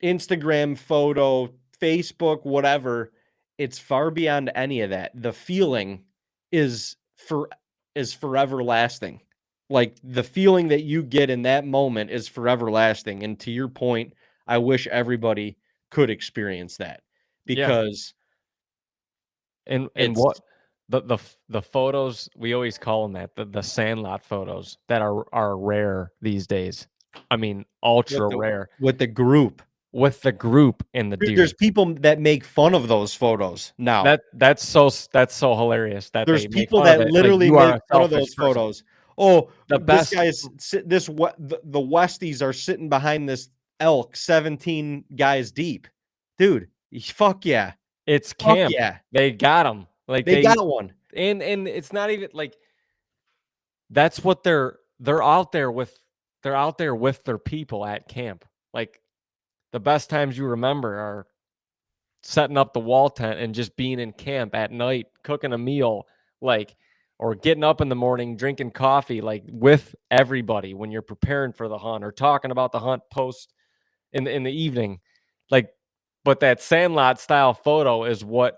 Instagram photo, Facebook, whatever. It's far beyond any of that. The feeling is forever lasting. Like the feeling that you get in that moment is forever lasting. And to your point, I wish everybody could experience that yeah. because And it's what the photos we always call them that the sandlot photos that are rare these days. I mean, with ultra the rare with the group. with the group and the Dude, deer. there's people that make fun of those photos now. That's so hilarious that There's they make people fun of that it. Like literally you are make a fun of selfish those person. photos. Oh, The this best guy's the Westies are sitting behind this elk 17 guys deep. Dude, fuck yeah. It's Fuck camp. yeah. They got them. Like They got one. and it's not even like that's what they're out there with they're out there with their people at camp. Like the best times you remember are setting up the wall tent and just being in camp at night, cooking a meal, like or getting up in the morning, drinking coffee, like with everybody when you're preparing for the hunt or talking about the hunt post in the evening. Like, but that sandlot style photo is what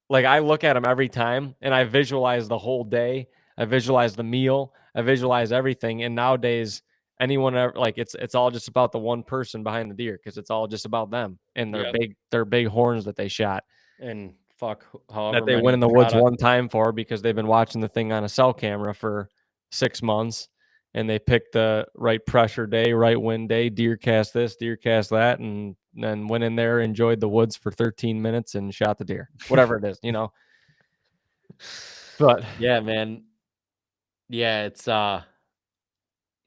like I look at them every time and I visualize the whole day. I visualize the meal. I visualize everything. And nowadays, anyone ever like it's all just about the one person behind the deer because it's all just about them and Yep. their big horns that they shot And fuck that however they went many in the woods product. one time for because they've been watching the thing on a cell camera for 6 months and they picked the right pressure day, right wind day, deer cast this, deer cast that, and then went in there, enjoyed the woods for 13 minutes and shot the deer, whatever it is, you know. But Yeah, man. Yeah, it's I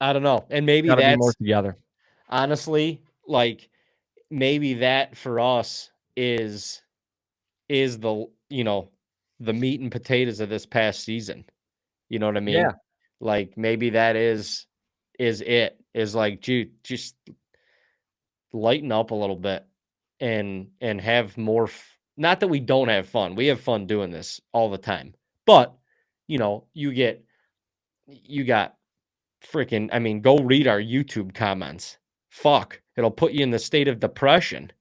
don't know. And maybe Gotta be more that's together. honestly like maybe that for us is the the meat and potatoes of this past season. You know what I mean? Yeah. Like maybe that is it. Is like, dude, just lighten up a little bit and have more not that we don't have fun. We have fun doing this all the time. But, you got freaking I mean, go read our YouTube comments. Fuck, it'll put you in the state of depression.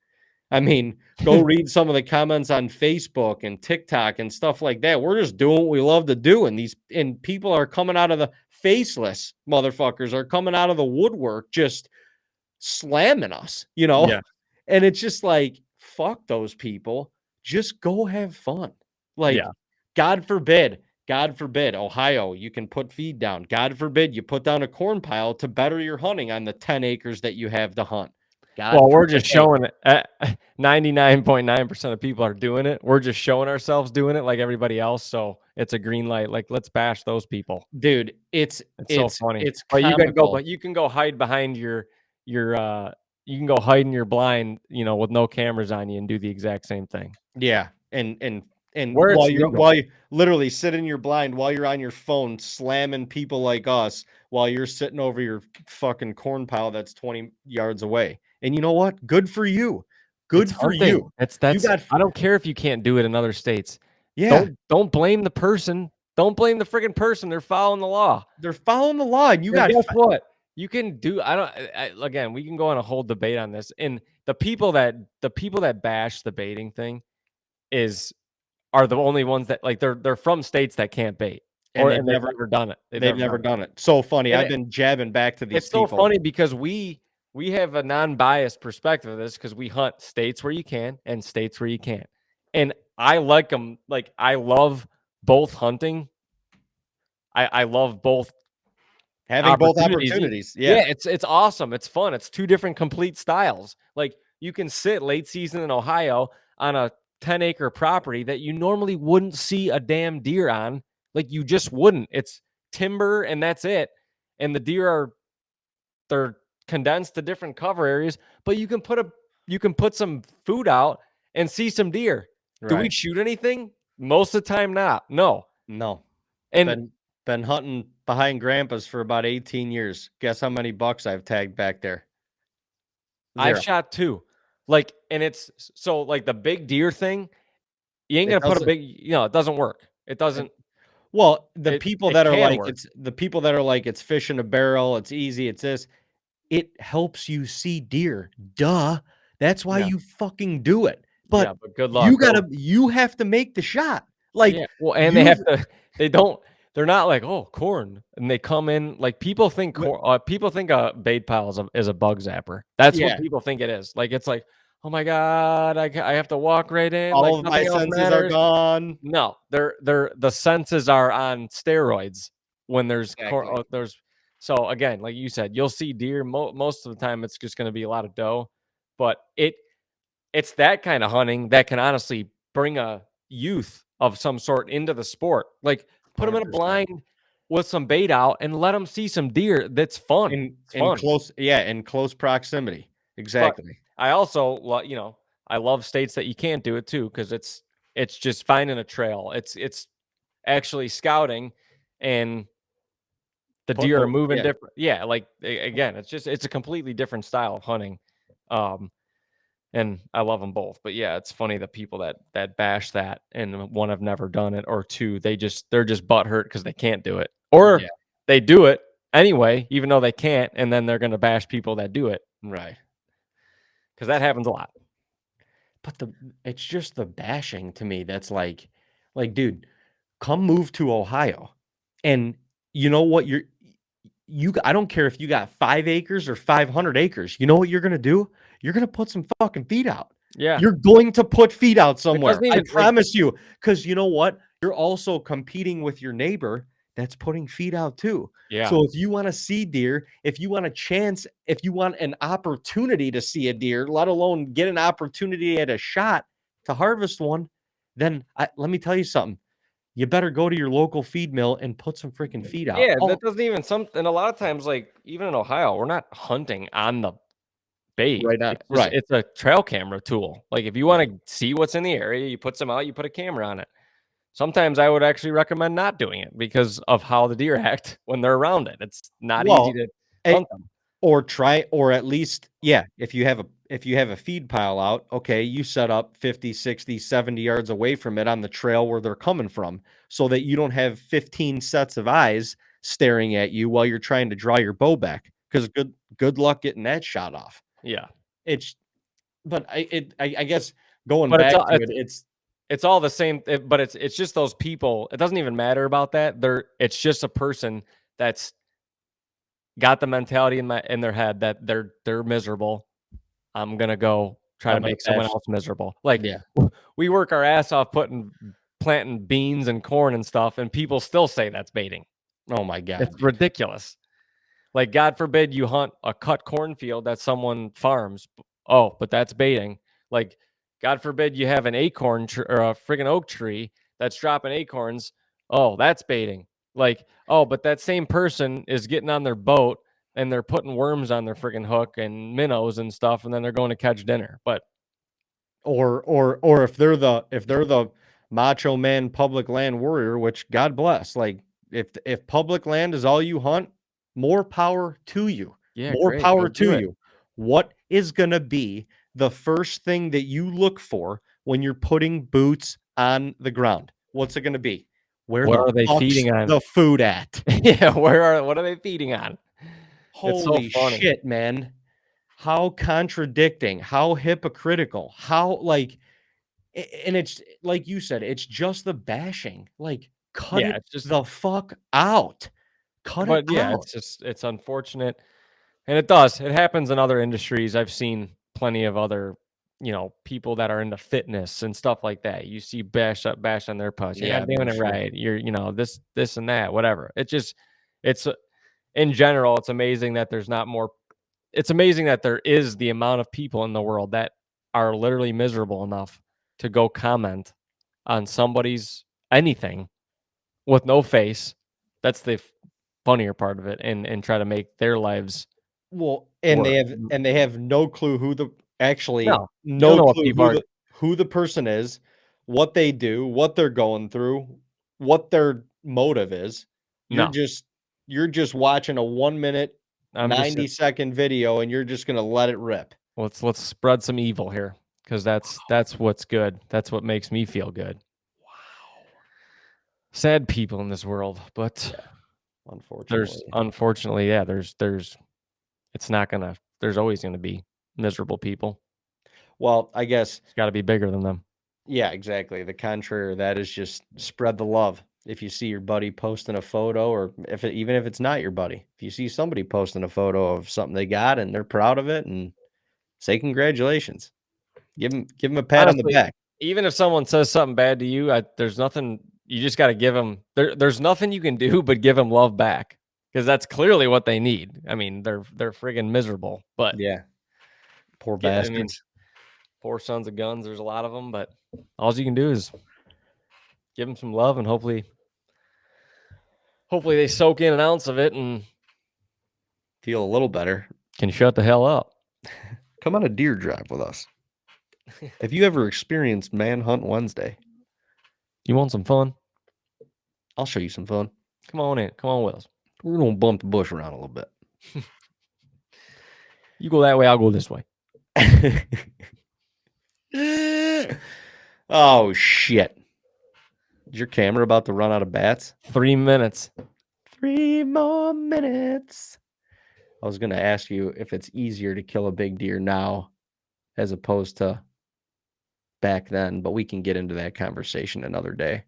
I mean, go read some of the comments on Facebook and TikTok and stuff like that. We're just doing what we love to do, and people are coming out of the faceless motherfuckers are coming out of the woodwork just slamming us, Yeah. And it's just like, fuck those people. Just go have fun. Like, Yeah. God forbid, Ohio, you can put feed down. God forbid you put down a corn pile to better your hunting on the 10 acres that you have to hunt. God Well, we're forbid. just Hey, showing it. 99.9% of people are doing it. We're just showing ourselves doing it like everybody else. So it's a green light. Like, let's bash those people. dude, it's It's so funny. it's But comical. you can go hide behind your you can go hide in your blind, with no cameras on you and do the exact same thing. Yeah, and Where it's while legal. you literally sit in your blind while you're on your phone slamming people like us while you're sitting over your fucking corn pile that's 20 yards away. And you know what? Good for you. It's Good for hunting. you. You That's got I don't care if you can't do it in other states. yeah, Don't blame the person. Don't blame the friggin' person. They're following the law. they're following the law and you And got guess what? You can do again, we can go on a whole debate on this. And the people that bash the baiting thing are the only ones that like they're from states that can't bait and and they've never done it. They've they've never never done it. done it. So funny. And I've been jabbing back to these it's so people. funny because we have a non-biased perspective of this because we hunt states where you can and states where you can't. And I like them. Like I love both hunting. I love both Having both opportunities. opportunities. Yeah, Yeah. it's awesome. It's fun. It's two different complete styles. Like you can sit late season in Ohio on a 10-acre property that you normally wouldn't see a damn deer on. Like you just wouldn't. It's timber and that's it. And the deer they're condensed to different cover areas, but you can put some food out and see some deer. Do we Right. shoot anything? Most of the time not. No. No. And Been hunting behind grandpa's for about 18 years. Guess how many bucks I've tagged back there? I've 0. shot 2. Like and it's so like the big deer thing, you ain't It gonna put a doesn't big it doesn't work. It doesn't well, the people it that are can like work. it's fish in a barrel, it's easy, it's this. It helps you see deer. Duh. That's why Yeah. you fucking do it. Yeah, But but good luck. you have to make the shot. Like Yeah, well, and they you have to they don't they're not like, "Oh, corn," and they come in like, people think a bait pile is a bug zapper. That's what yeah, people think it is. Like, it's like, "Oh my god, I have to walk right in, like, all of my nothing else senses are matters." gone. No, they're the senses are on steroids when Exactly. there's so, again, like you said, you'll see deer, most of the time, it's just gonna be a lot of doe, but it's that kind of hunting that can honestly bring a youth of some sort into the sport. Like put them in a 100%. blind with some bait out and let them see some deer. That's fun. It's In fun. close in close proximity. But Exactly. I also, I love states that you can't do it too because it's just finding a trail. It's actually scouting and the Putting deer are a moving yeah. different. Yeah, like again, it's a completely different style of hunting. Um, And I love them both. But yeah, it's funny the people that bash that and one have never done it or two, they're just butthurt because they can't do it. Or Yeah, they do it anyway, even though they can't, and then they're gonna bash people that do it right. because that happens a lot. But it's just the bashing to me that's like, dude, come move to Ohio. And you know what I don't care if you got 5 acres or 500 acres. You know what you're gonna do? You're gonna put some fucking feet out. Yeah. You're going to put feet out It somewhere. doesn't I even like promise you. Because you know what? You're also competing with your neighbor that's putting feet out too. yeah. So if you want to see deer, if you want a chance, if you want an opportunity to see a deer, let alone get an opportunity at a shot to harvest one, then let me tell you something. you better go to your local feed mill and put some freaking feed out. Yeah, that doesn't even and a lot of times, like even in Ohio, we're not hunting on the bait. Right on, It's just right. it's a trail camera tool. Like if you want to see what's in the area, you put some out, you put a camera on it. Sometimes I would actually recommend not doing it because of how the deer act when they're around it. It's not easy to hunt them. Or try, or at least, yeah, if you have a feed pile out, okay, you set up 50, 60, 70 yards away from it on the trail where they're coming from so that you don't have 15 sets of eyes staring at you while you're trying to draw your bow back, because good luck getting that shot off. Yeah. But I guess going But back to it's all the same, but it's just those people. It doesn't even matter about that. It's just a person that's got the mentality in their head that they're miserable. I'm gonna go try to make someone else miserable. Like we work our ass off planting beans and corn and stuff, and people still say that's baiting. Oh my God, it's ridiculous. Like God forbid you hunt a cut cornfield that someone farms. Oh, but that's baiting. Like God forbid you have an acorn or a friggin' oak tree that's dropping acorns. Oh, that's baiting. Like, oh, but that same person is getting on their boat and they're putting worms on their friggin' hook and minnows and stuff, and then they're going to catch dinner. But or if they're the macho man public land warrior, which God bless, like if public land is all you hunt, more power to you. Yeah, more great. power Go do to it. you. What is gonna be the first thing that you look for when you're putting boots on the ground? What's it gonna be? Where What the are they fuck's feeding on? the food at? Yeah, what are they feeding on? It's so Holy funny. shit, man. How contradicting, how hypocritical, how like, and it's like you said, it's just the bashing. Like, cut Yeah, it it's just the fuck out. Cut it But yeah, out. it's unfortunate. And it happens in other industries. I've seen plenty of other, people that are into fitness and stuff like that. You see bash on their posts. You're Yeah, not doing for it sure. right. You're, this and that, whatever. It's in general, it's amazing that there's not more. It's amazing that there is the amount of people in the world that are literally miserable enough to go comment on somebody's anything with no face. That's the funnier part of it, and try to make their lives Well, and work. they have no clue who the actually No, you don't no know what clue people are. who the person is, what they do, what they're going through, what their motive is. No, You're just watching a 1 minute, I'm just 90-second video, and you're just gonna let it rip. let's spread some evil here, because that's what's good. That's what makes me feel good. Wow. Sad people in this world, but Unfortunately. unfortunately, yeah, there's there's always gonna be miserable people. Well, I guess It's got to be bigger than them. yeah, exactly. The contrary of that is just spread the love. If you see your buddy posting a photo, or even if it's not your buddy, if you see somebody posting a photo of something they got and they're proud of it, and say congratulations, give them a pat on the Honestly, back. even if someone says something bad to you, there's nothing. You just got to give them. There's nothing you can do but give them love back, because that's clearly what they need. I mean, they're friggin' miserable. But Yeah, poor I mean, bastards. poor sons of guns. There's a lot of them, but all you can do is give them some love, and hopefully they soak in an ounce of it and Feel a little better. can shut the hell up. Come on a deer drive with us. Have you ever experienced Manhunt Wednesday? You want some fun? I'll show you some fun. Come on in. Come on with us. We're gonna bump the bush around a little bit. You go that way, I'll go this way. Oh shit. Is your camera about to run out of bats? 3 minutes. 3 more minutes. I was going to ask you if it's easier to kill a big deer now as opposed to back then, but we can get into that conversation another day.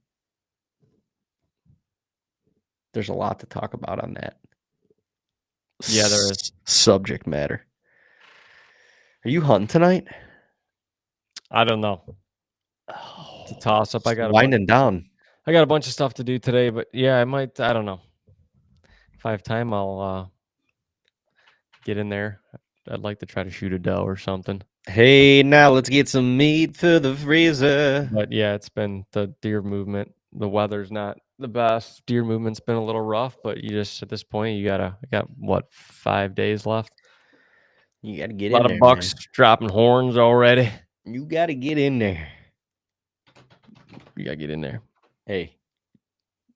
There's a lot to talk about on that. Yeah, there is. Subject matter. Are you hunting tonight? I don't know. It's a toss up. I got winding down. I got a bunch of stuff to do today, but yeah, I might. I don't know. If I have time, I'll get in there. I'd like to try to shoot a doe or something. Hey, now let's get some meat for the freezer. But yeah, it's been the deer movement the weather's not the best. Deer movement's been a little rough, but you just at this point you got what 5 days left. You got to get A lot in of there, bucks man. dropping horns already. You got to get in there. You gotta get in there. Hey,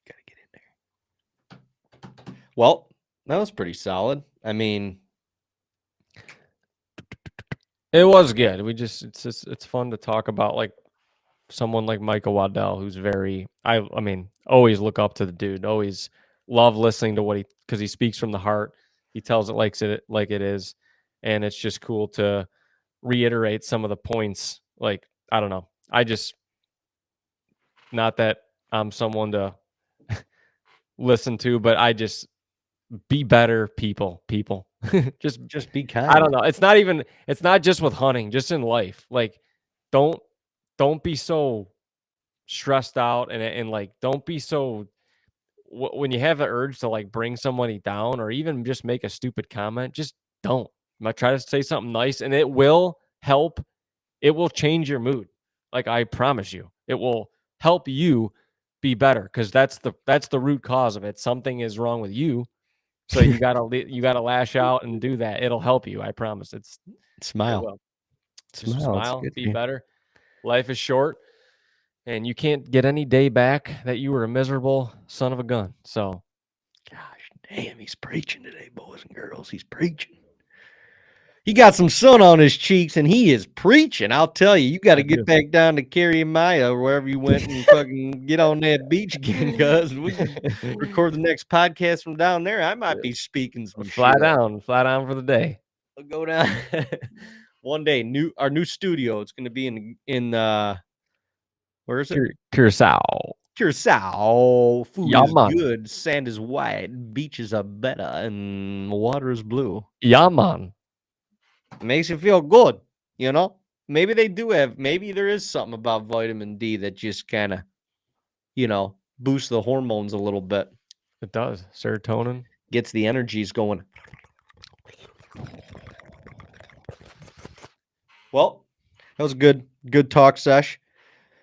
got to get in there. Well, that was pretty solid. I mean, It was good. It's fun to talk about like someone like Michael Waddell, who's very I mean always look up to the dude. Always love listening to what because he speaks from the heart. He tells it like it is, and it's just cool to reiterate some of the points. Like I don't know, I just not that I'm someone to listen to, but I just be better people. just be kind. I don't know. It's not just with hunting, just in life. Like don't be so stressed out and like don't be so when you have the urge to like bring somebody down or even just make a stupid comment, just don't. Might try to say something nice and it will help. It will change your mood. Like I promise you. It will help you be better because that's the root cause of it. Something is wrong with you. So you gotta lash out and do that. It'll help you. I promise. It Smile. will. Just Smile. It's smile. good Be for you. better. Life is short, and you can't get any day back that you were a miserable son of a gun. So, Gosh, damn, he's preaching today, boys and girls. He's preaching. He got some sun on his cheeks, and he is preaching. I'll tell you, you got to get back down to Maya or wherever you went and fucking get on that beach again, cuz we can record the next podcast from down there. I might be speaking some fly shit. down for the day. We'll go down one day. Our new studio. It's going to be in where is it? Curacao. Curacao. Food Yeah, is man. good. Sand is white. Beaches are better, and water is blue. Yeah, man. Makes you feel good, you know? Maybe there is something about vitamin D that just kind of, boosts the hormones a little bit. It does. Serotonin. Gets the energies going. Well, that was good talk sesh.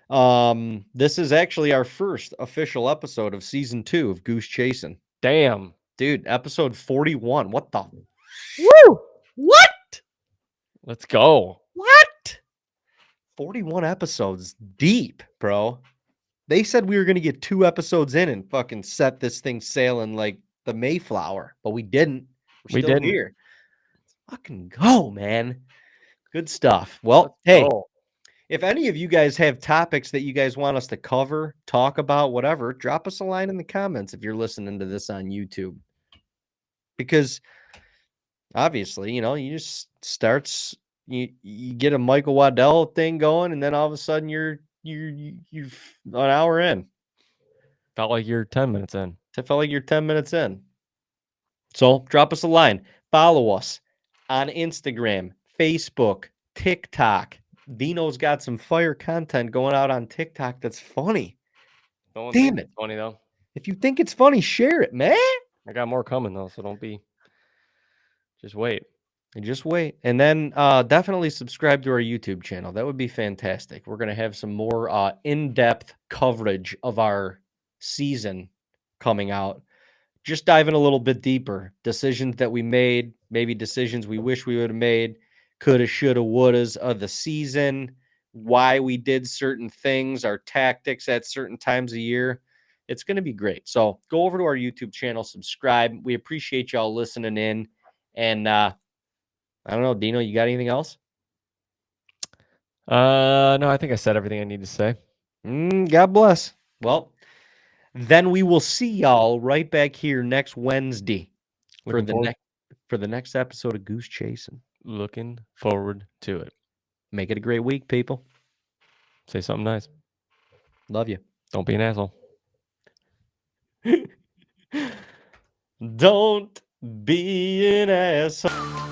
This is actually our first official episode of season 2 of Goose Chasing. Damn. Dude, episode 41. What the? Woo! What? Let's go. What? 41 episodes deep, bro. They said we were going to get 2 episodes in and fucking set this thing sailing like the Mayflower, but we didn't. We're still here. Let's fucking go, man. Good stuff. Well, hey, if any of you guys have topics that you guys want us to cover, talk about, whatever, drop us a line in the comments if you're listening to this on YouTube. Because obviously, you just you get a Michael Waddell thing going, and then all of a sudden you're an hour in. Felt like you're 10 minutes in. It felt like you're 10 minutes in. So drop us a line. Follow us on Instagram, Facebook, TikTok. Dino's got some fire content going out on TikTok that's funny. Damn it. Funny though. If you think it's funny, share it, man. I got more coming though, so don't be. Just wait. Just wait. And then definitely subscribe to our YouTube channel. That would be fantastic. We're going to have some more in-depth coverage of our season coming out. Just diving a little bit deeper. Decisions that we made, maybe decisions we wish we would have made, coulda, shoulda, wouldas of the season, why we did certain things, our tactics at certain times of year. It's going to be great. So go over to our YouTube channel, subscribe. We appreciate y'all listening in. And I don't know, Dino, you got anything else? No, I think I said everything I need to say. God bless. Well, then we will see y'all right back here next Wednesday for the next episode of Goose Chasing. Looking forward to it. Make it a great week, people. Say something nice. Love you. Don't be an asshole. Don't be an asshole.